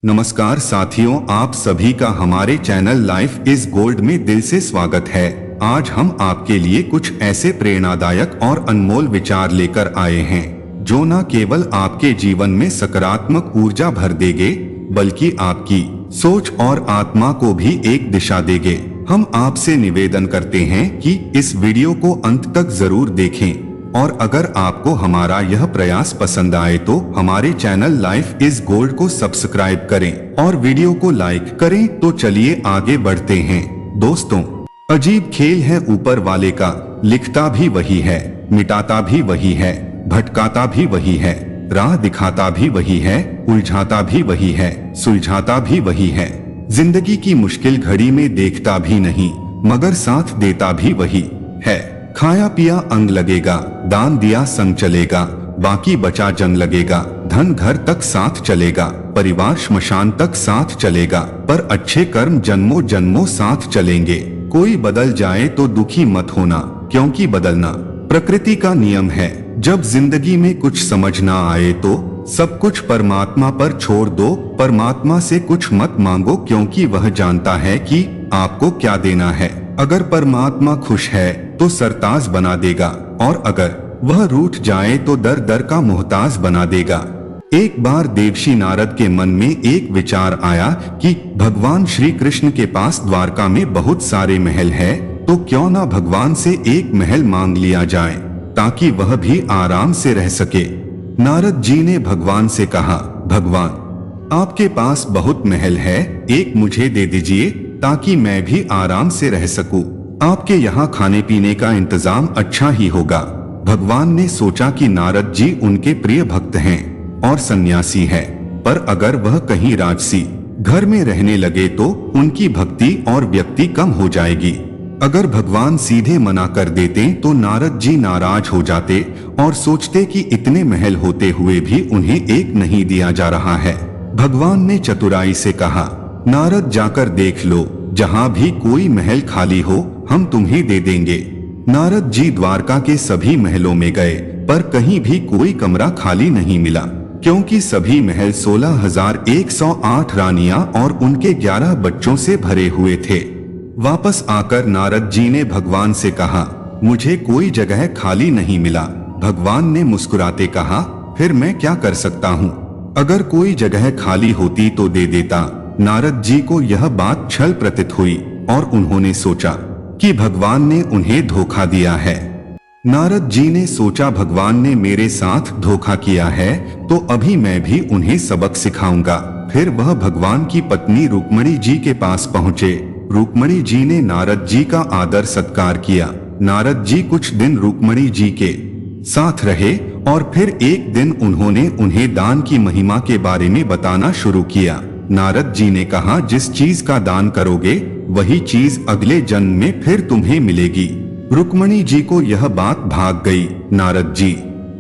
नमस्कार साथियों, आप सभी का हमारे चैनल लाइफ इज गोल्ड में दिल से स्वागत है। आज हम आपके लिए कुछ ऐसे प्रेरणादायक और अनमोल विचार लेकर आए हैं जो न केवल आपके जीवन में सकारात्मक ऊर्जा भर देंगे बल्कि आपकी सोच और आत्मा को भी एक दिशा देंगे। हम आपसे निवेदन करते हैं कि इस वीडियो को अंत तक जरूर देखें और अगर आपको हमारा यह प्रयास पसंद आए तो हमारे चैनल लाइफ इज गोल्ड को सब्सक्राइब करें और वीडियो को लाइक करें। तो चलिए आगे बढ़ते हैं। दोस्तों, अजीब खेल है ऊपर वाले का, लिखता भी वही है, मिटाता भी वही है, भटकाता भी वही है, राह दिखाता भी वही है, उलझाता भी वही है, सुलझाता भी वही है। जिंदगी की मुश्किल घड़ी में देखता भी नहीं मगर साथ देता भी वही है। खाया पिया अंग लगेगा, दान दिया संग चलेगा, बाकी बचा जंग लगेगा। धन घर तक साथ चलेगा, परिवार श्मशान तक साथ चलेगा, पर अच्छे कर्म जन्मों जन्मों साथ चलेंगे। कोई बदल जाए तो दुखी मत होना, क्योंकि बदलना प्रकृति का नियम है। जब जिंदगी में कुछ समझ ना आए तो सब कुछ परमात्मा पर छोड़ दो। परमात्मा से कुछ मत मांगो, क्योंकि वह जानता है कि आपको क्या देना है। अगर परमात्मा खुश है तो सरताज बना देगा, और अगर वह रूठ जाए तो दर दर का मोहताज बना देगा। एक बार देवर्षि नारद के मन में एक विचार आया कि भगवान श्री कृष्ण के पास द्वारका में बहुत सारे महल है, तो क्यों ना भगवान से एक महल मांग लिया जाए ताकि वह भी आराम से रह सके। नारद जी ने भगवान से कहा, भगवान आपके पास बहुत महल है, एक मुझे दे दीजिए ताकि मैं भी आराम से रह सकूं। आपके यहाँ खाने पीने का इंतजाम अच्छा ही होगा। भगवान ने सोचा कि नारद जी उनके प्रिय भक्त हैं और सन्यासी है, पर अगर वह कहीं राजसी घर में रहने लगे तो उनकी भक्ति और व्यक्ति कम हो जाएगी। अगर भगवान सीधे मना कर देते तो नारद जी नाराज हो जाते और सोचते कि इतने महल होते हुए भी उन्हें एक नहीं दिया जा रहा है। भगवान ने चतुराई से कहा, नारद जाकर देख लो, जहाँ भी कोई महल खाली हो हम तुम्हें दे देंगे। नारद जी द्वारका के सभी महलों में गए, पर कहीं भी कोई कमरा खाली नहीं मिला, क्योंकि सभी महल 16,108 रानियां और उनके 11 बच्चों से भरे हुए थे। वापस आकर नारद जी ने भगवान से कहा, मुझे कोई जगह खाली नहीं मिला। भगवान ने मुस्कुराते कहा, फिर मैं क्या कर सकता हूँ, अगर कोई जगह खाली होती तो दे देता। नारद जी को यह बात छल प्रतीत हुई और उन्होंने सोचा कि भगवान ने उन्हें धोखा दिया है। नारद जी ने सोचा, भगवान ने मेरे साथ धोखा किया है तो अभी मैं भी उन्हें सबक सिखाऊंगा। फिर वह भगवान की पत्नी रुक्मणी जी के पास पहुँचे। रुक्मणी जी ने नारद जी का आदर सत्कार किया। नारद जी कुछ दिन रुक्मणी जी के साथ रहे और फिर एक दिन उन्होंने उन्हें दान की महिमा के बारे में बताना शुरू किया। नारद जी ने कहा, जिस चीज का दान करोगे वही चीज अगले जन्म में फिर तुम्हें मिलेगी। रुक्मणी जी को यह बात भाग गई। नारद जी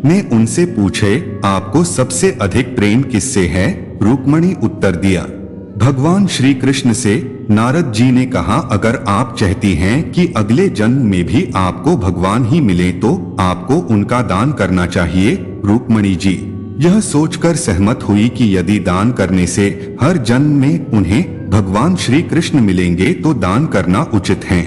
ने उनसे पूछे, आपको सबसे अधिक प्रेम किससे है? रुक्मणी उत्तर दिया, भगवान श्री कृष्ण से। नारद जी ने कहा, अगर आप चाहती हैं कि अगले जन्म में भी आपको भगवान ही मिले तो आपको उनका दान करना चाहिए। रुक्मणी जी यह सोचकर सहमत हुई कि यदि दान करने से हर जन्म में उन्हें भगवान श्री कृष्ण मिलेंगे तो दान करना उचित है।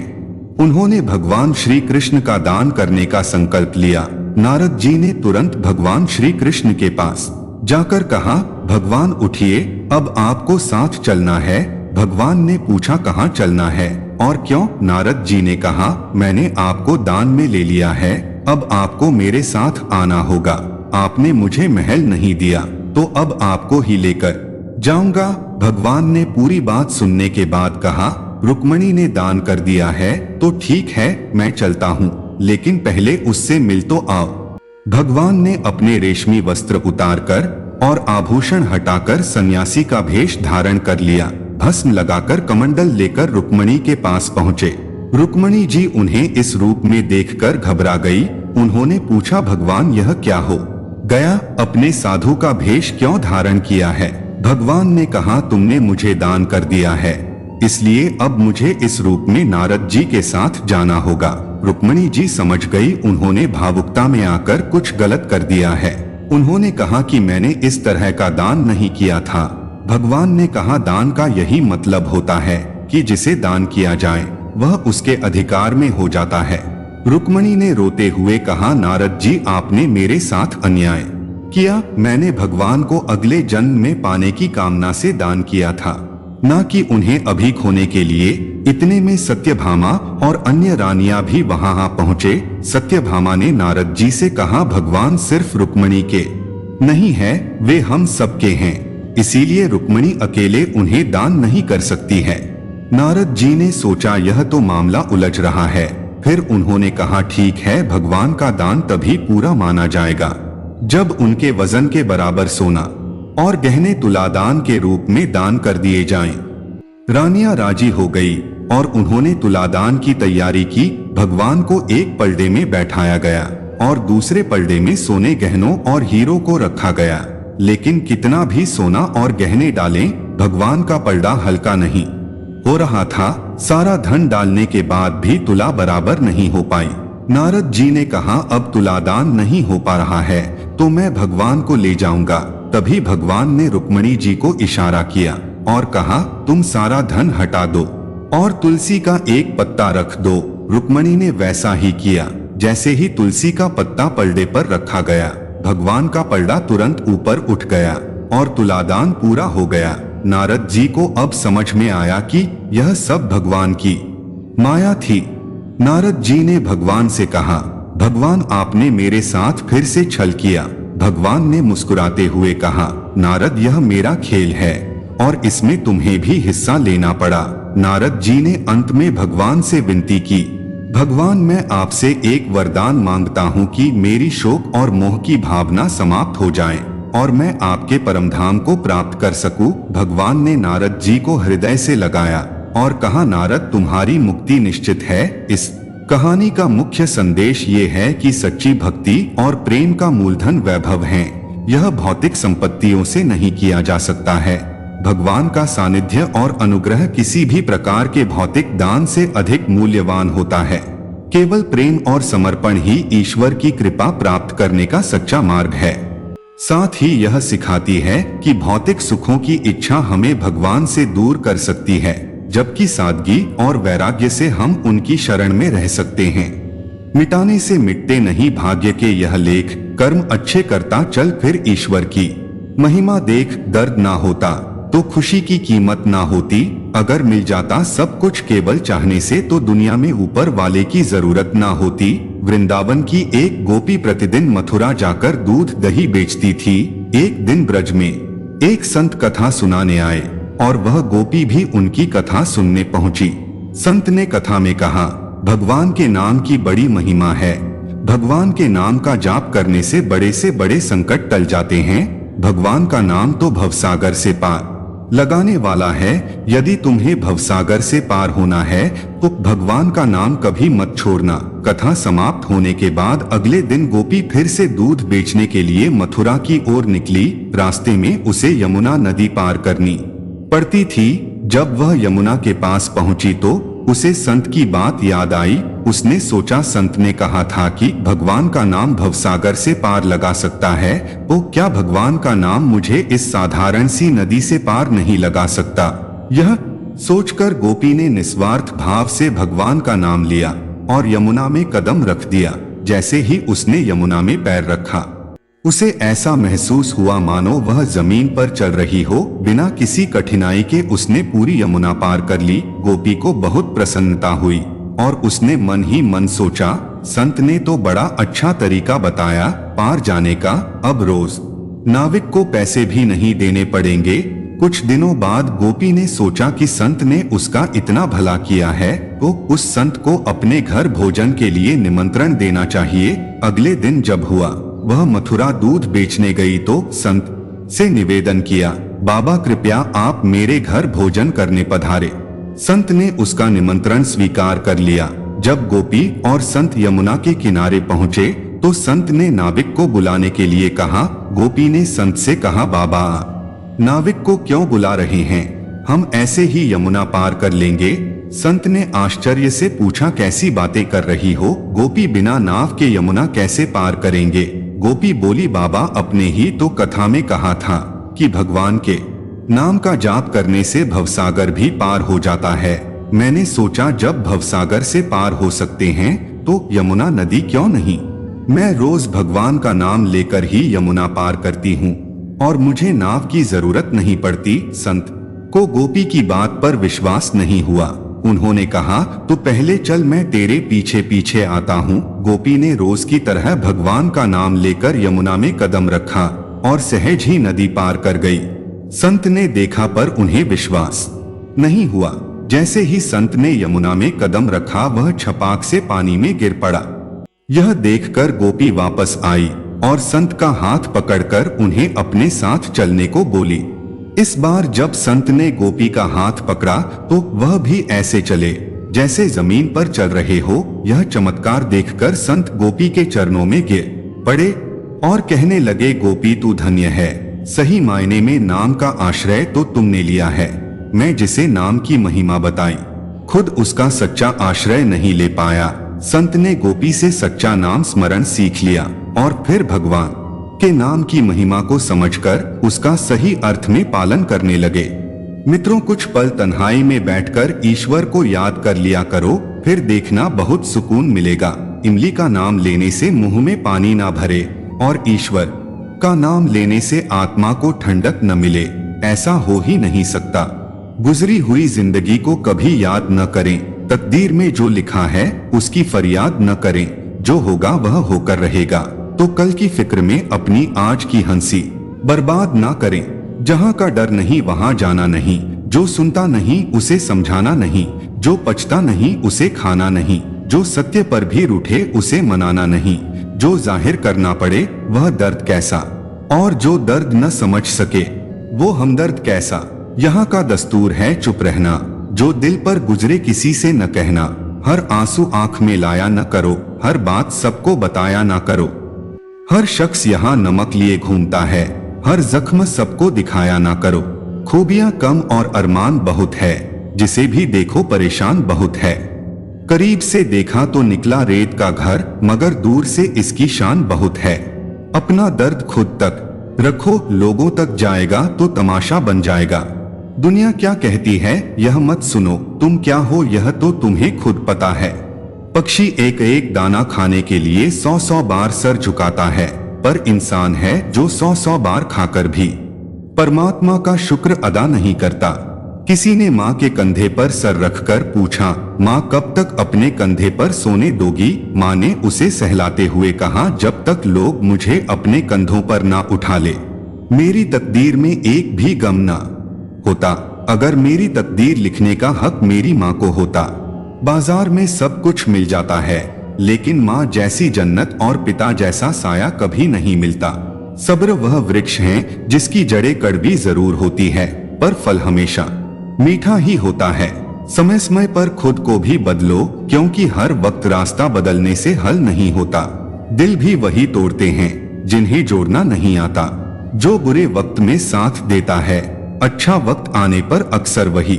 उन्होंने भगवान श्री कृष्ण का दान करने का संकल्प लिया। नारद जी ने तुरंत भगवान श्री कृष्ण के पास जाकर कहा, भगवान उठिए, अब आपको साथ चलना है। भगवान ने पूछा, कहाँ चलना है और क्यों? नारद जी ने कहा, मैंने आपको दान में ले लिया है, अब आपको मेरे साथ आना होगा। आपने मुझे महल नहीं दिया तो अब आपको ही लेकर जाऊंगा। भगवान ने पूरी बात सुनने के बाद कहा, रुक्मणी ने दान कर दिया है तो ठीक है, मैं चलता हूँ, लेकिन पहले उससे मिल तो आओ। भगवान ने अपने रेशमी वस्त्र उतारकर और आभूषण हटाकर सन्यासी का भेष धारण कर लिया। भस्म लगाकर कमंडल लेकर रुक्मणी के पास पहुँचे। रुक्मणी जी उन्हें इस रूप में देखकर घबरा गई। उन्होंने पूछा, भगवान यह क्या हो गया, अपने साधु का भेष क्यों धारण किया है? भगवान ने कहा, तुमने मुझे दान कर दिया है, इसलिए अब मुझे इस रूप में नारद जी के साथ जाना होगा। रुक्मणी जी समझ गई, उन्होंने भावुकता में आकर कुछ गलत कर दिया है। उन्होंने कहा कि मैंने इस तरह का दान नहीं किया था। भगवान ने कहा, दान का यही मतलब होता है कि जिसे दान किया जाए वह उसके अधिकार में हो जाता है। रुक्मणी ने रोते हुए कहा, नारद जी, आपने मेरे साथ अन्याय किया। मैंने भगवान को अगले जन्म में पाने की कामना से दान किया था, न कि उन्हें अभी खोने के लिए। इतने में सत्यभामा और अन्य रानियां भी वहां पहुंचे। सत्यभामा ने नारद जी से कहा, भगवान सिर्फ रुक्मणी के नहीं है, वे हम सबके हैं, इसीलिए रुक्मणी अकेले उन्हें दान नहीं कर सकती है। नारद जी ने सोचा यह तो मामला उलझ रहा है। फिर उन्होंने कहा, ठीक है, भगवान का दान तभी पूरा माना जाएगा जब उनके वजन के बराबर सोना और गहने तुलादान के रूप में दान कर दिए जाएं। रानियां राजी हो गई और उन्होंने तुलादान की तैयारी की। भगवान को एक पलड़े में बैठाया गया और दूसरे पलड़े में सोने, गहनों और हीरो को रखा गया। लेकिन कितना भी सोना और गहने डालें, भगवान का पलड़ा हल्का नहीं हो रहा था। सारा धन डालने के बाद भी तुला बराबर नहीं हो पाई। नारद जी ने कहा, अब तुलादान नहीं हो पा रहा है तो मैं भगवान को ले जाऊंगा। तभी भगवान ने रुक्मणी जी को इशारा किया और कहा, तुम सारा धन हटा दो और तुलसी का एक पत्ता रख दो। रुक्मणी ने वैसा ही किया। जैसे ही तुलसी का पत्ता पलड़े पर रखा गया, भगवान का पलड़ा तुरंत ऊपर उठ गया और तुलादान पूरा हो गया। नारद जी को अब समझ में आया कि यह सब भगवान की माया थी। नारद जी ने भगवान से कहा, भगवान, आपने मेरे साथ फिर से छल किया। भगवान ने मुस्कुराते हुए कहा, नारद, यह मेरा खेल है और इसमें तुम्हें भी हिस्सा लेना पड़ा। नारद जी ने अंत में भगवान से विनती की, भगवान, मैं आपसे एक वरदान मांगता हूँ कि मेरी शोक और मोह की भावना समाप्त हो जाए और मैं आपके परमधाम को प्राप्त कर सकूं। भगवान ने नारद जी को हृदय से लगाया और कहा, नारद, तुम्हारी मुक्ति निश्चित है। इस कहानी का मुख्य संदेश ये है कि सच्ची भक्ति और प्रेम का मूलधन वैभव है। यह भौतिक संपत्तियों से नहीं किया जा सकता है। भगवान का सानिध्य और अनुग्रह किसी भी प्रकार के भौतिक दान से अधिक मूल्यवान होता है। केवल प्रेम और समर्पण ही ईश्वर की कृपा प्राप्त करने का सच्चा मार्ग है। साथ ही यह सिखाती है कि भौतिक सुखों की इच्छा हमें भगवान से दूर कर सकती है, जबकि सादगी और वैराग्य से हम उनकी शरण में रह सकते हैं। मिटाने से मिटते नहीं भाग्य के यह लेख। कर्म अच्छे करता चल, फिर ईश्वर की महिमा देख। दर्द ना होता तो खुशी की कीमत ना होती। अगर मिल जाता सब कुछ केवल चाहने से तो दुनिया में ऊपर वाले की जरूरत ना होती। वृंदावन की एक गोपी प्रतिदिन मथुरा जाकर दूध दही बेचती थी। एक दिन ब्रज में एक संत कथा सुनाने आए और वह गोपी भी उनकी कथा सुनने पहुंची। संत ने कथा में कहा, भगवान के नाम की बड़ी महिमा है। भगवान के नाम का जाप करने से बड़े संकट टल जाते हैं। भगवान का नाम तो भवसागर से पार लगाने वाला है। यदि तुम्हें भवसागर से पार होना है तो भगवान का नाम कभी मत छोड़ना। कथा समाप्त होने के बाद अगले दिन गोपी फिर से दूध बेचने के लिए मथुरा की ओर निकली। रास्ते में उसे यमुना नदी पार करनी पड़ती थी। जब वह यमुना के पास पहुंची तो उसे संत की बात याद आई। उसने सोचा, संत ने कहा था कि भगवान का नाम भवसागर से पार लगा सकता है, तो क्या भगवान का नाम मुझे इस साधारण सी नदी से पार नहीं लगा सकता? यह सोचकर गोपी ने निस्वार्थ भाव से भगवान का नाम लिया और यमुना में कदम रख दिया। जैसे ही उसने यमुना में पैर रखा, उसे ऐसा महसूस हुआ मानो वह जमीन पर चल रही हो। बिना किसी कठिनाई के उसने पूरी यमुना पार कर ली। गोपी को बहुत प्रसन्नता हुई और उसने मन ही मन सोचा, संत ने तो बड़ा अच्छा तरीका बताया पार जाने का। अब रोज नाविक को पैसे भी नहीं देने पड़ेंगे। कुछ दिनों बाद गोपी ने सोचा कि संत ने उसका इतना भला किया है तो उस संत को अपने घर भोजन के लिए निमंत्रण देना चाहिए। अगले दिन जब हुआ वह मथुरा दूध बेचने गई तो संत से निवेदन किया, बाबा कृपया आप मेरे घर भोजन करने पधारे। संत ने उसका निमंत्रण स्वीकार कर लिया। जब गोपी और संत यमुना के किनारे पहुंचे तो संत ने नाविक को बुलाने के लिए कहा। गोपी ने संत से कहा, बाबा नाविक को क्यों बुला रहे हैं? हम ऐसे ही यमुना पार कर लेंगे। संत ने आश्चर्य से पूछा, कैसी बातें कर रही हो? गोपी बिना नाव के यमुना कैसे पार करेंगे? गोपी बोली, बाबा अपने ही तो कथा में कहा था कि भगवान के नाम का जाप करने से भवसागर भी पार हो जाता है। मैंने सोचा जब भवसागर से पार हो सकते हैं तो यमुना नदी क्यों नहीं। मैं रोज भगवान का नाम लेकर ही यमुना पार करती हूँ और मुझे नाव की जरूरत नहीं पड़ती। संत को गोपी की बात पर विश्वास नहीं हुआ। उन्होंने कहा तो पहले चल, मैं तेरे पीछे पीछे आता हूँ। गोपी ने रोज की तरह भगवान का नाम लेकर यमुना में कदम रखा और सहज ही नदी पार कर गई। संत ने देखा पर उन्हें विश्वास नहीं हुआ। जैसे ही संत ने यमुना में कदम रखा वह छपाक से पानी में गिर पड़ा। यह देखकर गोपी वापस आई और संत का हाथ पकड़कर उन्हें अपने साथ चलने को बोली। इस बार जब संत ने गोपी का हाथ पकड़ा तो वह भी ऐसे चले जैसे जमीन पर चल रहे हो। यह चमत्कार देखकर संत गोपी के चरणों में गिर पड़े और कहने लगे, गोपी तू धन्य है, सही मायने में नाम का आश्रय तो तुमने लिया है। मैं जिसे नाम की महिमा बताई खुद उसका सच्चा आश्रय नहीं ले पाया। संत ने गोपी से सच्चा नाम स्मरण सीख लिया और फिर भगवान के नाम की महिमा को समझकर उसका सही अर्थ में पालन करने लगे। मित्रों, कुछ पल तन्हाई में बैठकर ईश्वर को याद कर लिया करो, फिर देखना बहुत सुकून मिलेगा। इमली का नाम लेने से मुंह में पानी ना भरे और ईश्वर का नाम लेने से आत्मा को ठंडक न मिले, ऐसा हो ही नहीं सकता। गुजरी हुई जिंदगी को कभी याद न करें। तकदीर में जो लिखा है उसकी फरियाद न करें। जो होगा वह होकर रहेगा, तो कल की फिक्र में अपनी आज की हंसी बर्बाद ना करें। जहाँ का डर नहीं वहाँ जाना नहीं, जो सुनता नहीं उसे समझाना नहीं, जो पचता नहीं उसे खाना नहीं, जो सत्य पर भी रूठे उसे मनाना नहीं, जो जाहिर करना पड़े वह दर्द कैसा, और जो दर्द न समझ सके वो हमदर्द कैसा। यहाँ का दस्तूर है चुप रहना, जो दिल पर गुजरे किसी से न कहना। हर आंसू आंख में लाया न करो, हर बात सबको बताया ना करो। हर शख्स यहाँ नमक लिए घूमता है, हर जख्म सबको दिखाया ना करो। खूबियां कम और अरमान बहुत है, जिसे भी देखो परेशान बहुत है। करीब से देखा तो निकला रेत का घर, मगर दूर से इसकी शान बहुत है। अपना दर्द खुद तक रखो, लोगों तक जाएगा तो तमाशा बन जाएगा। दुनिया क्या कहती है यह मत सुनो, तुम क्या हो यह तो तुम्हें खुद पता है। पक्षी एक एक दाना खाने के लिए 100-100 बार सर झुकाता है, पर इंसान है जो 100-100 बार खाकर भी परमात्मा का शुक्र अदा नहीं करता। किसी ने माँ के कंधे पर सर रखकर पूछा, माँ कब तक अपने कंधे पर सोने दोगी। माँ ने उसे सहलाते हुए कहा, जब तक लोग मुझे अपने कंधों पर ना उठा ले, मेरी तकदीर में एक भी गम ना होता। अगर मेरी तकदीर लिखने का हक मेरी माँ को होता। बाजार में सब कुछ मिल जाता है, लेकिन माँ जैसी जन्नत और पिता जैसा साया कभी नहीं मिलता। सब्र वह वृक्ष है जिसकी जड़ें कड़वी जरूर होती है, पर फल हमेशा मीठा ही होता है। समय समय पर खुद को भी बदलो, क्योंकि हर वक्त रास्ता बदलने से हल नहीं होता। दिल भी वही तोड़ते हैं जिन्हें जोड़ना नहीं आता। जो बुरे वक्त में साथ देता है, अच्छा वक्त आने पर अक्सर वही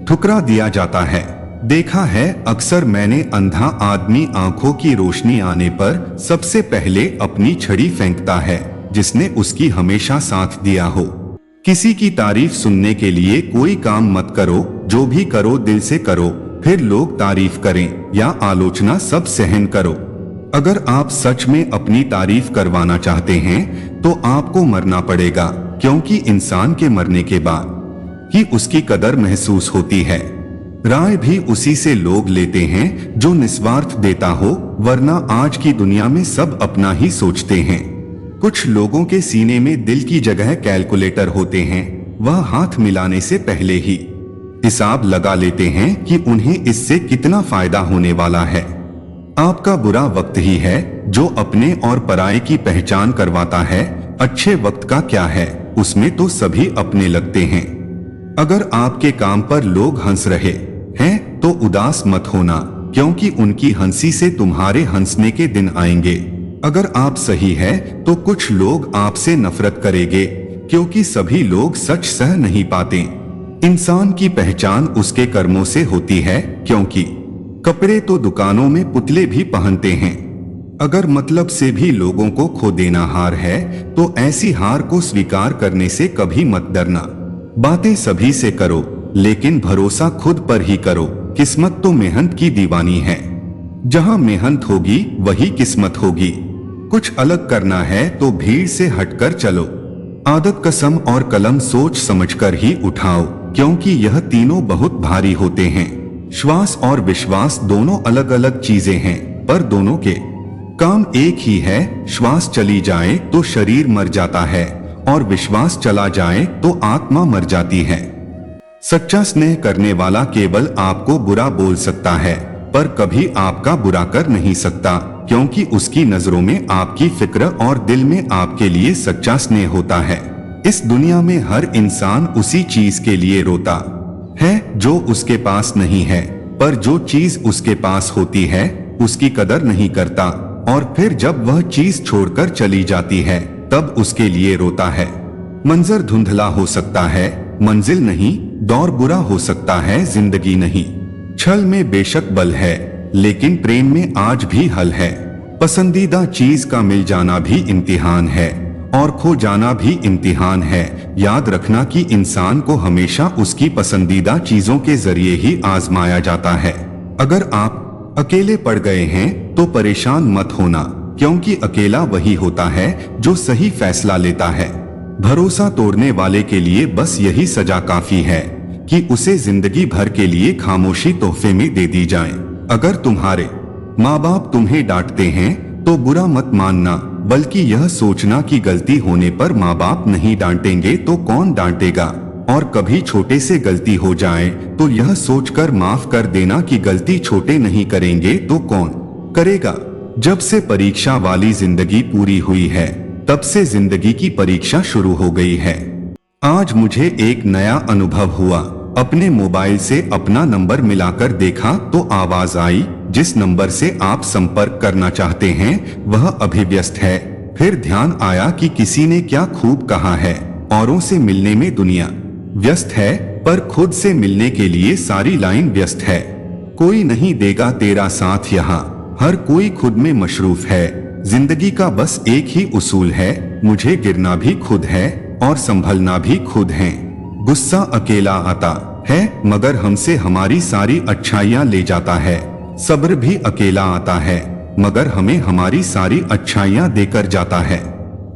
ठुकरा दिया जाता है। देखा है अक्सर मैंने, अंधा आदमी आंखों की रोशनी आने पर सबसे पहले अपनी छड़ी फेंकता है, जिसने उसकी हमेशा साथ दिया हो। किसी की तारीफ सुनने के लिए कोई काम मत करो, जो भी करो दिल से करो, फिर लोग तारीफ करें या आलोचना सब सहन करो। अगर आप सच में अपनी तारीफ करवाना चाहते हैं तो आपको मरना पड़ेगा, क्योंकि इंसान के मरने के बाद ही उसकी कदर महसूस होती है। राय भी उसी से लोग लेते हैं जो निस्वार्थ देता हो, वरना आज की दुनिया में सब अपना ही सोचते हैं। कुछ लोगों के सीने में दिल की जगह कैलकुलेटर होते हैं, वह हाथ मिलाने से पहले ही हिसाब लगा लेते हैं कि उन्हें इससे कितना फायदा होने वाला है। आपका बुरा वक्त ही है जो अपने और पराये की पहचान करवाता है। अच्छे वक्त का क्या है, उसमें तो सभी अपने लगते हैं। अगर आपके काम पर लोग हंस रहे हैं तो उदास मत होना, क्योंकि उनकी हंसी से तुम्हारे हंसने के दिन आएंगे। अगर आप सही है तो कुछ लोग आपसे नफरत करेंगे, क्योंकि सभी लोग सच सह नहीं पाते। इंसान की पहचान उसके कर्मों से होती है, क्योंकि कपड़े तो दुकानों में पुतले भी पहनते हैं। अगर मतलब से भी लोगों को खो देना हार है तो ऐसी हार को स्वीकार करने से कभी मत डरना। बातें सभी से करो, लेकिन भरोसा खुद पर ही करो। किस्मत तो मेहनत की दीवानी है। जहां मेहनत होगी वही किस्मत होगी। कुछ अलग करना है तो भीड़ से हटकर चलो। आदत, कसम और कलम सोच समझकर ही उठाओ, क्योंकि यह तीनों बहुत भारी होते हैं। श्वास और विश्वास दोनों अलग अलग चीजें हैं, पर दोनों के काम एक ही है। श्वास चली जाए तो शरीर मर जाता है, और विश्वास चला जाए तो आत्मा मर जाती है। सच्चा स्नेह करने वाला केवल आपको बुरा बोल सकता है, पर कभी आपका बुरा कर नहीं सकता, क्योंकि उसकी नजरों में आपकी फिक्र और दिल में आपके लिए सच्चा स्नेह होता है। इस दुनिया में हर इंसान उसी चीज के लिए रोता है जो उसके पास नहीं है, पर जो चीज उसके पास होती है उसकी कदर नहीं करता, और फिर जब वह चीज छोड़कर चली जाती है तब उसके लिए रोता है। मंजर धुंधला हो सकता है, मंजिल नहीं। दौर बुरा हो सकता है, जिंदगी नहीं। छल में बेशक बल है, लेकिन प्रेम में आज भी हल है। पसंदीदा चीज का मिल जाना भी इम्तिहान है, और खो जाना भी इम्तिहान है। याद रखना कि इंसान को हमेशा उसकी पसंदीदा चीजों के जरिए ही आजमाया जाता है। अगर आप अकेले पड़ गए हैं तो परेशान मत होना, क्योंकि अकेला वही होता है जो सही फैसला लेता है। भरोसा तोड़ने वाले के लिए बस यही सजा काफी है कि उसे जिंदगी भर के लिए खामोशी तोहफे में दे दी जाए। अगर तुम्हारे माँ बाप तुम्हें डांटते हैं तो बुरा मत मानना, बल्कि यह सोचना कि गलती होने पर माँ बाप नहीं डांटेंगे तो कौन डांटेगा। और कभी छोटे से गलती हो जाए तो यह सोचकर माफ कर देना कि गलती छोटे नहीं करेंगे तो कौन करेगा। जब से परीक्षा वाली जिंदगी पूरी हुई है, तब से जिंदगी की परीक्षा शुरू हो गई है। आज मुझे एक नया अनुभव हुआ। अपने मोबाइल से अपना नंबर मिलाकर देखा तो आवाज आई, जिस नंबर से आप संपर्क करना चाहते हैं वह अभी व्यस्त है। फिर ध्यान आया कि किसी ने क्या खूब कहा है, औरों से मिलने में दुनिया व्यस्त है, पर खुद से मिलने के लिए सारी लाइन व्यस्त है। कोई नहीं देगा तेरा साथ यहाँ, हर कोई खुद में मशरूफ है। जिंदगी का बस एक ही उसूल है, मुझे गिरना भी खुद है और संभलना भी खुद है। गुस्सा अकेला आता है, मगर हमसे हमारी सारी अच्छाइयाँ ले जाता है। सब्र भी अकेला आता है, मगर हमें हमारी सारी अच्छाइयाँ देकर जाता है।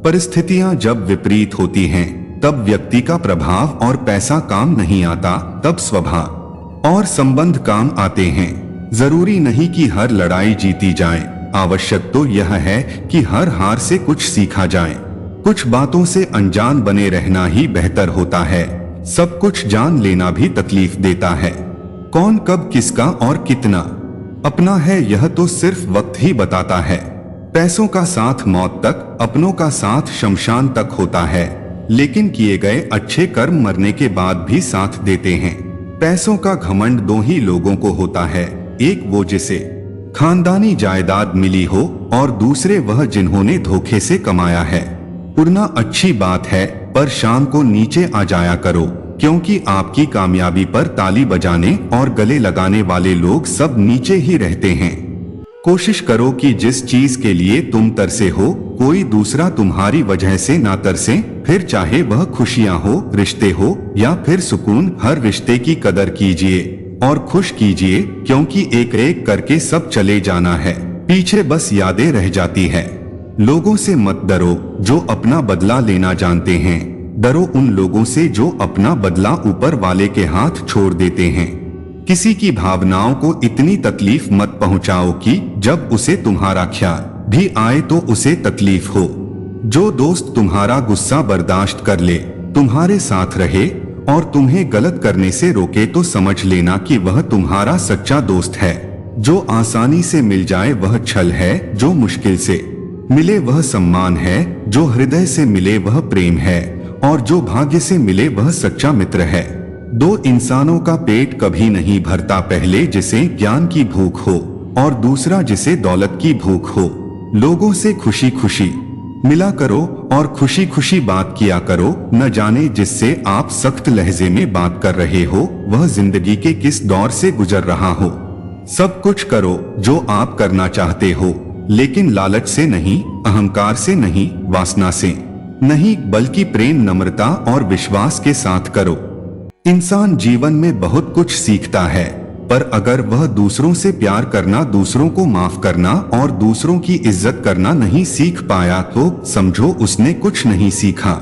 परिस्थितियाँ जब विपरीत होती हैं, तब व्यक्ति का प्रभाव और पैसा काम नहीं आता, तब स्वभाव और संबंध काम आते हैं। जरूरी नहीं कि हर लड़ाई जीती जाए, आवश्यक तो यह है कि हर हार से कुछ सीखा जाए। कुछ बातों से अनजान बने रहना ही बेहतर होता है। सब कुछ जान लेना भी तकलीफ देता है। कौन कब किसका और कितना अपना है, यह तो सिर्फ वक्त ही बताता है। पैसों का साथ मौत तक, अपनों का साथ शमशान तक होता है, लेकिन किए गए अच्छे कर्म मरने के बाद भी साथ देते हैं। पैसों का घमंड दो ही लोगों को होता है, एक वो जिसे खानदानी जायदाद मिली हो, और दूसरे वह जिन्होंने धोखे से कमाया है। उड़ना अच्छी बात है, पर शाम को नीचे आ जाया करो, क्योंकि आपकी कामयाबी पर ताली बजाने और गले लगाने वाले लोग सब नीचे ही रहते हैं। कोशिश करो कि जिस चीज के लिए तुम तरसे हो, कोई दूसरा तुम्हारी वजह से ना तरसे। फिर चाहे वह खुशियां हो, रिश्ते हो या फिर सुकून, हर रिश्ते की कदर कीजिए और खुश कीजिए, क्योंकि एक एक करके सब चले जाना है, पीछे बस यादें रह जाती है। लोगों से मत डरो जो अपना बदला लेना जानते हैं, डरो उन लोगों से जो अपना बदला ऊपर वाले के हाथ छोड़ देते हैं। किसी की भावनाओं को इतनी तकलीफ मत पहुंचाओ कि जब उसे तुम्हारा ख्याल भी आए तो उसे तकलीफ हो। जो दोस्त तुम्हारा गुस्सा बर्दाश्त कर ले, तुम्हारे साथ रहे और तुम्हें गलत करने से रोके, तो समझ लेना कि वह तुम्हारा सच्चा दोस्त है। जो आसानी से मिल जाए वह छल है, जो मुश्किल से मिले वह सम्मान है, जो हृदय से मिले वह प्रेम है, और जो भाग्य से मिले वह सच्चा मित्र है। दो इंसानों का पेट कभी नहीं भरता, पहले जिसे ज्ञान की भूख हो और दूसरा जिसे दौलत की भूख हो। लोगों से खुशी खुशी मिला करो और खुशी खुशी बात किया करो। न जाने जिससे आप सख्त लहजे में बात कर रहे हो वह जिंदगी के किस दौर से गुजर रहा हो। सब कुछ करो जो आप करना चाहते हो, लेकिन लालच से नहीं, अहंकार से नहीं, वासना से नहीं, बल्कि प्रेम, नम्रता और विश्वास के साथ करो। इंसान जीवन में बहुत कुछ सीखता है, पर अगर वह दूसरों से प्यार करना, दूसरों को माफ करना और दूसरों की इज्जत करना नहीं सीख पाया तो समझो उसने कुछ नहीं सीखा।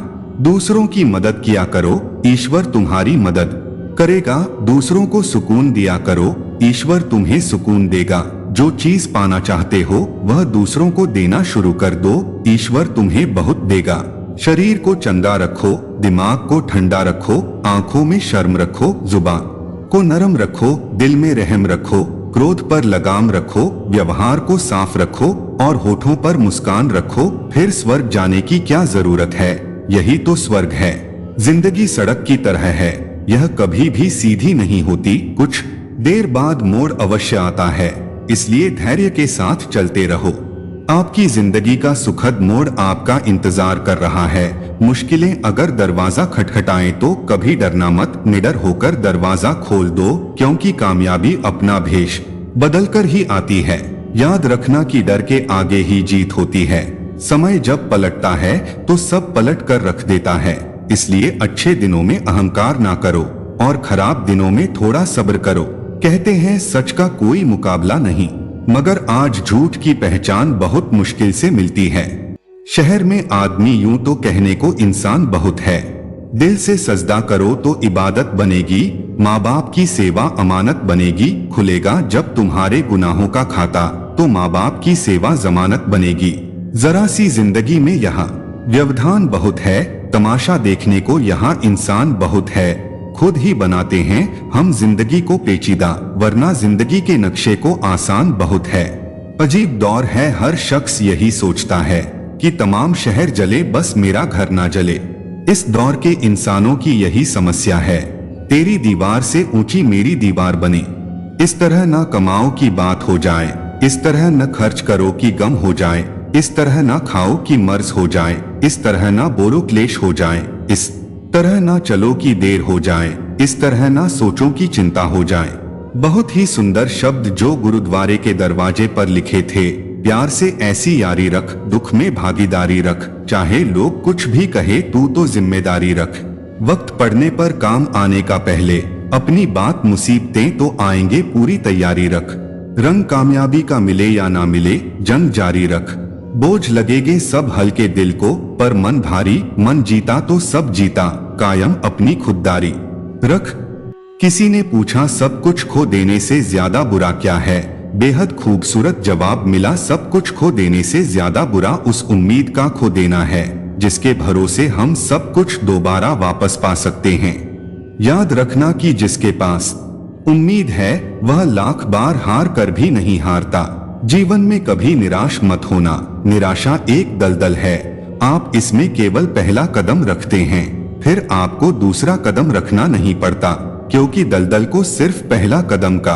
दूसरों की मदद किया करो, ईश्वर तुम्हारी मदद करेगा। दूसरों को सुकून दिया करो, ईश्वर तुम्हें सुकून देगा। जो चीज पाना चाहते हो वह दूसरों को देना शुरू कर दो, ईश्वर तुम्हें बहुत देगा। शरीर को चंगा रखो, दिमाग को ठंडा रखो, आंखों में शर्म रखो, जुबान को नरम रखो, दिल में रहम रखो, क्रोध पर लगाम रखो, व्यवहार को साफ रखो और होठों पर मुस्कान रखो। फिर स्वर्ग जाने की क्या जरूरत है, यही तो स्वर्ग है। जिंदगी सड़क की तरह है, यह कभी भी सीधी नहीं होती, कुछ देर बाद मोड़ अवश्य आता है, इसलिए धैर्य के साथ चलते रहो। आपकी जिंदगी का सुखद मोड़ आपका इंतजार कर रहा है। मुश्किलें अगर दरवाजा खटखटाएं तो कभी डरना मत, निडर होकर दरवाजा खोल दो, क्योंकि कामयाबी अपना भेष बदलकर ही आती है। याद रखना कि डर के आगे ही जीत होती है। समय जब पलटता है तो सब पलट कर रख देता है, इसलिए अच्छे दिनों में अहंकार ना करो और खराब दिनों में थोड़ा सब्र करो। कहते हैं सच का कोई मुकाबला नहीं, मगर आज झूठ की पहचान बहुत मुश्किल से मिलती है। शहर में आदमी यूं तो कहने को इंसान बहुत है। दिल से सजदा करो तो इबादत बनेगी, माँ बाप की सेवा अमानत बनेगी। खुलेगा जब तुम्हारे गुनाहों का खाता तो माँ बाप की सेवा जमानत बनेगी। जरा सी जिंदगी में यहाँ व्यवधान बहुत है, तमाशा देखने को यहाँ इंसान बहुत है। खुद ही बनाते हैं हम जिंदगी को पेचीदा, वरना जिंदगी के नक्शे को आसान बहुत है। अजीब दौर है, हर शख्स यही सोचता है कि तमाम शहर जले बस मेरा घर ना जले। इस दौर के इंसानों की यही समस्या है, तेरी दीवार से ऊंची मेरी दीवार बने। इस तरह ना कमाओ की बात हो जाए, इस तरह न खर्च करो कि गम हो जाए, इस तरह ना खाओ कि मर्ज हो जाए, इस तरह ना बोलो क्लेश हो जाए, इस तरह ना चलो कि देर हो जाए, इस तरह ना सोचो कि चिंता हो जाए। बहुत ही सुंदर शब्द जो गुरुद्वारे के दरवाजे पर लिखे थे। प्यार से ऐसी यारी रख, दुख में भागीदारी रख, चाहे लोग कुछ भी कहे तू तो जिम्मेदारी रख। वक्त पड़ने पर काम आने का पहले अपनी बात, मुसीबतें तो आएंगे पूरी तैयारी रख। रंग कामयाबी का मिले या ना मिले जंग जारी रख। बोझ लगेगे सब हल्के दिल को, पर मन भारी, मन जीता तो सब जीता, कायम अपनी खुददारी रख। किसी ने पूछा सब कुछ खो देने से ज्यादा बुरा क्या है, बेहद खूबसूरत जवाब मिला, सब कुछ खो देने से ज्यादा बुरा उस उम्मीद का खो देना है जिसके भरोसे हम सब कुछ दोबारा वापस पा सकते हैं। याद रखना कि जिसके पास उम्मीद है वह लाख बार हार कर भी नहीं हारता। जीवन में कभी निराश मत होना, निराशा एक दलदल है, आप इसमें केवल पहला कदम रखते हैं, फिर आपको दूसरा कदम रखना नहीं पड़ता, क्योंकि दलदल को सिर्फ पहला कदम का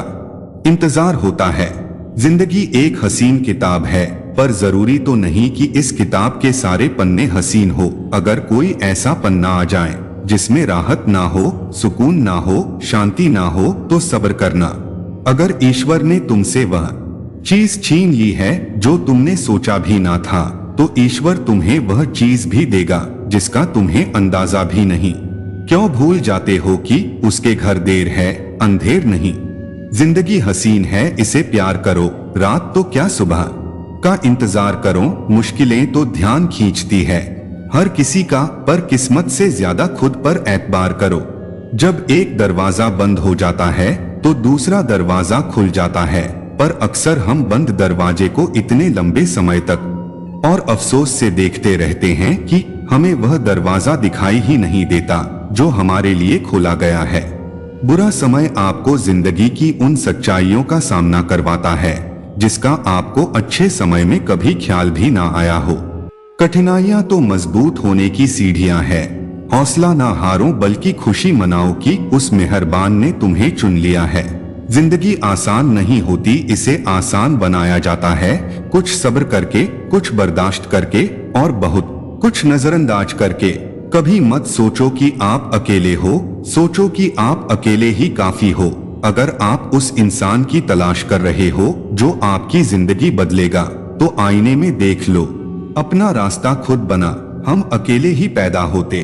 इंतजार होता है। जिंदगी एक हसीन किताब है, पर जरूरी तो नहीं कि इस किताब के सारे पन्ने हसीन हो। अगर कोई ऐसा पन्ना आ जाए जिसमें राहत ना हो, सुकून ना हो, शांति ना हो, तो सब्र करना। अगर ईश्वर ने तुमसे वह चीज छीन ली है जो तुमने सोचा भी ना था, तो ईश्वर तुम्हें वह चीज भी देगा जिसका तुम्हें अंदाजा भी नहीं। क्यों भूल जाते हो कि उसके घर देर है अंधेर नहीं। जिंदगी हसीन है, इसे प्यार करो, रात तो क्या सुबह का इंतजार करो। मुश्किलें तो ध्यान खींचती है हर किसी का, पर किस्मत से ज्यादा खुद पर एतबार करो। जब एक दरवाजा बंद हो जाता है तो दूसरा दरवाजा खुल जाता है, पर अक्सर हम बंद दरवाजे को इतने लंबे समय तक और अफसोस से देखते रहते हैं कि हमें वह दरवाजा दिखाई ही नहीं देता जो हमारे लिए खोला गया है। बुरा समय आपको जिंदगी की उन सच्चाइयों का सामना करवाता है जिसका आपको अच्छे समय में कभी ख्याल भी ना आया हो। कठिनाइयां तो मजबूत होने की सीढ़ियां हैं, हौसला ना हारो बल्कि खुशी मनाओ कि उस मेहरबान ने तुम्हें चुन लिया है। जिंदगी आसान नहीं होती, इसे आसान बनाया जाता है कुछ सब्र करके, कुछ बर्दाश्त करके और बहुत कुछ नजरअंदाज करके। कभी मत सोचो कि आप अकेले हो, सोचो कि आप अकेले ही काफी हो। अगर आप उस इंसान की तलाश कर रहे हो जो आपकी जिंदगी बदलेगा, तो आईने में देख लो, अपना रास्ता खुद बना। हम अकेले ही पैदा होते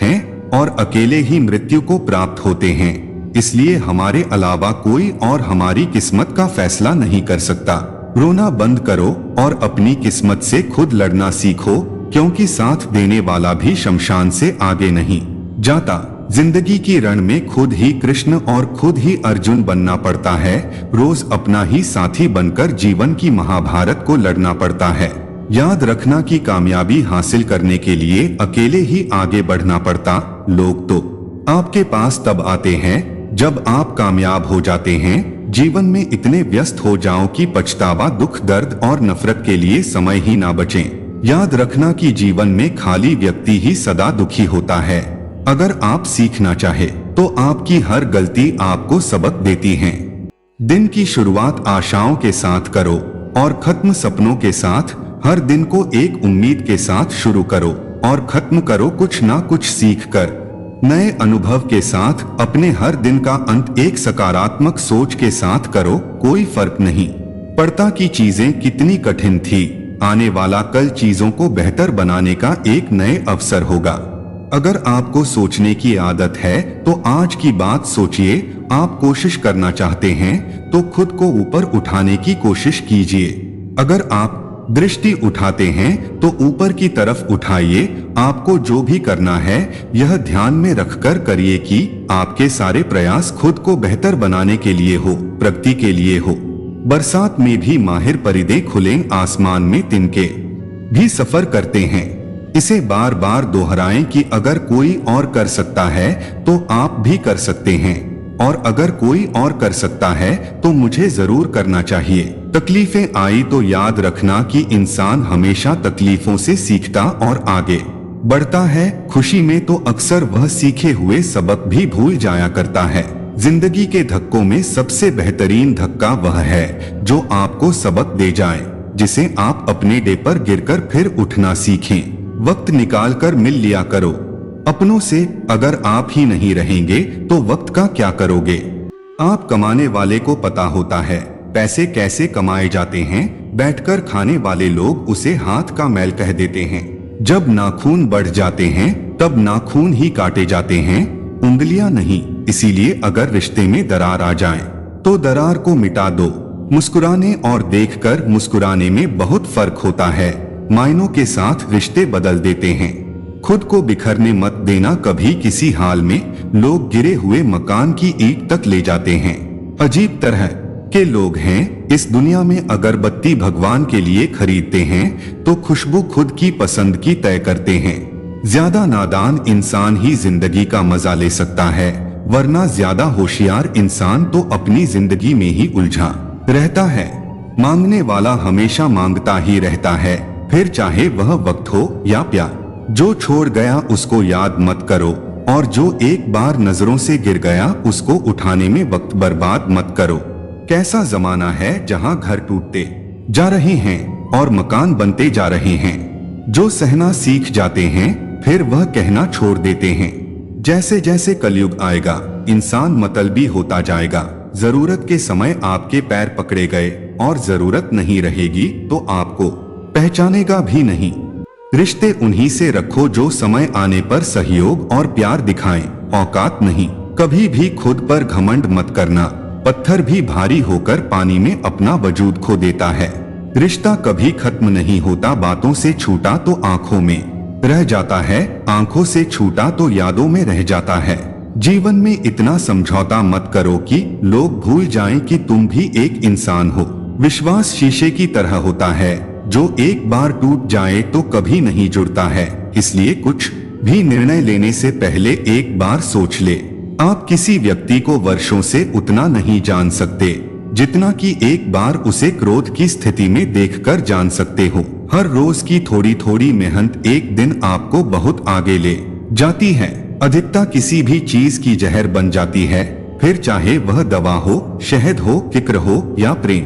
हैं, और अकेले ही मृत्यु को प्राप्त होते हैं। इसलिए हमारे अलावा कोई और हमारी किस्मत का फैसला नहीं कर सकता। रोना बंद करो और अपनी किस्मत से खुद लड़ना सीखो, क्योंकि साथ देने वाला भी शमशान से आगे नहीं जाता। जिंदगी की रण में खुद ही कृष्ण और खुद ही अर्जुन बनना पड़ता है। रोज अपना ही साथी बनकर जीवन की महाभारत को लड़ना पड़ता है। याद रखना कि कामयाबी हासिल करने के लिए अकेले ही आगे बढ़ना पड़ता। लोग तो आपके पास तब आते हैं जब आप कामयाब हो जाते हैं। जीवन में इतने व्यस्त हो जाओ कि पछतावा, दुख, दर्द और नफरत के लिए समय ही ना बचे। याद रखना कि जीवन में खाली व्यक्ति ही सदा दुखी होता है। अगर आप सीखना चाहे तो आपकी हर गलती आपको सबक देती है। दिन की शुरुआत आशाओं के साथ करो और खत्म सपनों के साथ। हर दिन को एक उम्मीद के साथ शुरू करो और खत्म करो कुछ ना कुछ सीख कर। नए अनुभव के साथ अपने हर दिन का अंत एक सकारात्मक सोच के साथ करो। कोई फर्क नहीं पड़ता कि चीजें कितनी कठिन थी, आने वाला कल चीजों को बेहतर बनाने का एक नए अवसर होगा। अगर आपको सोचने की आदत है तो आज की बात सोचिए। आप कोशिश करना चाहते हैं तो खुद को ऊपर उठाने की कोशिश कीजिए। अगर आप दृष्टि उठाते हैं तो ऊपर की तरफ उठाइए। आपको जो भी करना है यह ध्यान में रखकर करिए कि आपके सारे प्रयास खुद को बेहतर बनाने के लिए हो, प्रगति के लिए हो। बरसात में भी माहिर परिंदे खुले आसमान में तिनके भी सफर करते हैं। इसे बार बार दोहराएं कि अगर कोई और कर सकता है तो आप भी कर सकते हैं, और अगर कोई और कर सकता है तो मुझे जरूर करना चाहिए। तकलीफें आई तो याद रखना कि इंसान हमेशा तकलीफों से सीखता और आगे बढ़ता है। खुशी में तो अक्सर वह सीखे हुए सबक भी भूल जाया करता है। जिंदगी के धक्कों में सबसे बेहतरीन धक्का वह है जो आपको सबक दे जाए, जिसे आप अपने डे पर गिरकर फिर उठना सीखें। वक्त निकाल कर मिल लिया करो अपनों से। अगर आप ही नहीं रहेंगे तो वक्त का क्या करोगे। आप कमाने वाले को पता होता है पैसे कैसे कमाए जाते हैं। बैठकर खाने वाले लोग उसे हाथ का मैल कह देते हैं। जब नाखून बढ़ जाते हैं तब नाखून ही काटे जाते हैं, उंगलियां नहीं। इसीलिए अगर रिश्ते में दरार आ जाए तो दरार को मिटा दो। मुस्कुराने और देखकर मुस्कुराने में बहुत फर्क होता है। मायनों के साथ रिश्ते बदल देते हैं। खुद को बिखरने मत देना कभी किसी हाल में। लोग गिरे हुए मकान की ईंट तक ले जाते हैं। अजीब तरह के लोग हैं इस दुनिया में। अगरबत्ती भगवान के लिए खरीदते हैं तो खुशबू खुद की पसंद की तय करते हैं। ज्यादा नादान इंसान ही जिंदगी का मजा ले सकता है, वरना ज्यादा होशियार इंसान तो अपनी जिंदगी में ही उलझा रहता है। मांगने वाला हमेशा मांगता ही रहता है, फिर चाहे वह वक्त हो या प्यार। जो छोड़ गया उसको याद मत करो, और जो एक बार नजरों से गिर गया उसको उठाने में वक्त बर्बाद मत करो। कैसा जमाना है जहां घर टूटते जा रहे हैं और मकान बनते जा रहे हैं। जो सहना सीख जाते हैं फिर वह कहना छोड़ देते हैं। जैसे जैसे कलयुग आएगा इंसान मतलबी होता जाएगा। जरूरत के समय आपके पैर पकड़े गए और जरूरत नहीं रहेगी तो आपको पहचानेगा भी नहीं। रिश्ते उन्हीं से रखो जो समय आने पर सहयोग और प्यार दिखाएं, औकात नहीं। कभी भी खुद पर घमंड मत करना। पत्थर भी भारी होकर पानी में अपना वजूद खो देता है। रिश्ता कभी खत्म नहीं होता। बातों से छूटा तो आंखों में रह जाता है, आंखों से छूटा तो यादों में रह जाता है। जीवन में इतना समझौता मत करो कि लोग भूल जाएं कि तुम भी एक इंसान हो। विश्वास शीशे की तरह होता है, जो एक बार टूट जाए तो कभी नहीं जुड़ता है। इसलिए कुछ भी निर्णय लेने से पहले एक बार सोच ले। आप किसी व्यक्ति को वर्षों से उतना नहीं जान सकते जितना कि एक बार उसे क्रोध की स्थिति में देखकर जान सकते हो। हर रोज की थोड़ी थोड़ी मेहनत एक दिन आपको बहुत आगे ले जाती है। अधिकता किसी भी चीज की जहर बन जाती है, फिर चाहे वह दवा हो, शहद हो, किक्र हो या प्रेम।